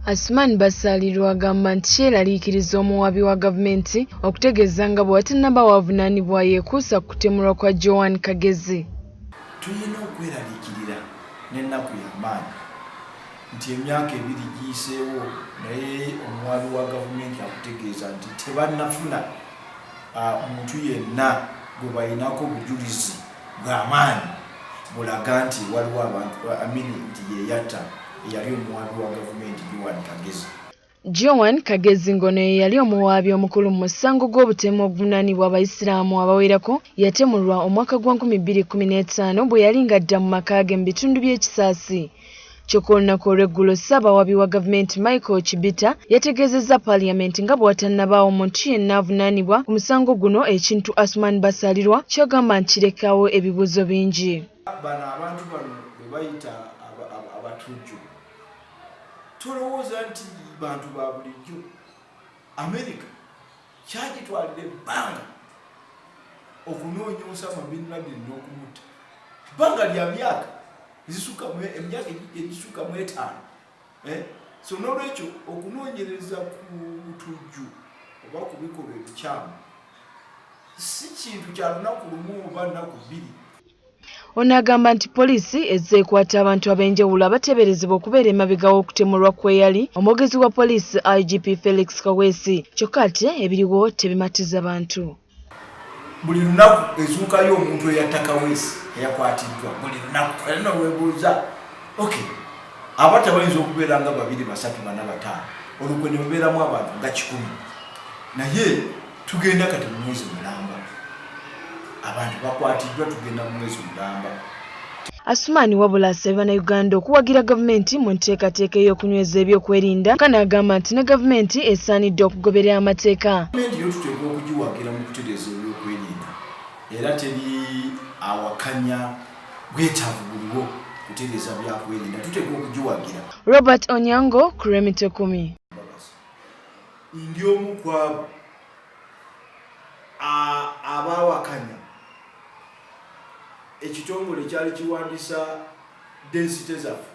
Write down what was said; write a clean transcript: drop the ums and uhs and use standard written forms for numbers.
Asuman Basalirwa agamba nti kyeraliikiriza omuwaabi wa gavumenti okutegeeza nga bwe watannaba wavunaanibwa yeekuusa ku kutemulwa kwa Joan Kagezi. Tulina okweraliikirira n'ennaku y'amaanyi nti emyaka ebiri giyiseewo naye omuwaabi wa gavumenti akutegeeza nti tebannafuna omuntu yenna gwe balinako obujulizi bw'amaanyi bulaga nti waliwo abantu nti yeeyatta eyali omuwaabi wa gavumenti Joan Kagezi. Joan Kagezi ngono ye yali omuwaabi omukulu mu musango gw'obutemu obuvunaanibwa abayisiraamu abawerako yatemulwa omwaka gwa 2015 bwe yali ng'adda mu maka ge mu bitundu by'ekisaasi. Kyokka olunaku olw'eggulo Ssaabawaabi wa gavumenti Michael Chibita yategeezezza Paaliyamenti nga bwe watannabaawo omuntu yenna avunaanibwa ku musango guno, ekintu Asuman Basalirwa ky'agamba nti kirekawo ebibuuzo bingi. Bano abantu bano bwe bayita abatujju tolowooza nti bantu ba bulijjo. America kyagitwalira ebbanga okunoonya Osama bin Laden n'okumutta, bbanga lya myaka egisukka mu 5. So n'olwekyo okunoonyereza ku butujju oba ku bikolwa ebikyamu si kintu kya lunaku lumu oba nnaku bbiri. Ono agamba nti poliisi ezze ekwata abantu ab'enjawulo abateeberezebwa okubeera emabega w'okutemulwa kw'eyali omwogezi wa poliisi IGP Felix Kaweesi, kyokka ate ebiriwo tebimatiza bantu. Buli lunaku ezuukayo omuntu eyatta Kaweesi eyakwatiddwa, buli lunaku. Era weebuuza, okay, abantu abayinza okubeera nga 2, 3, 4, 5 olwo kwe ne mubeeramu abantu nga 100, naye tugenda kati mu mwezi mulamba. Abantu bakwatiddwa tugenda mu mwezi mulamba. Asuman wabula asaba Bannayuganda okuwagira gavumenti mu nteekateeka ey'okunyweza ebyokwerinda, kandi agamba nti ne gavumenti esaanidde okugoberera amateeka. Gavumenti yo tuteekwa okugiwagira mu kutereeza ebyokwerinda, era teri awakanya bwetaavu buliwo kutereeza byakwerinda, tuteekwa okugiwagira. Robert Onyango, Kuremite 10. Ndi omu ku abo abaawakanya ekitongole kyali kiwandiisa densite zaffe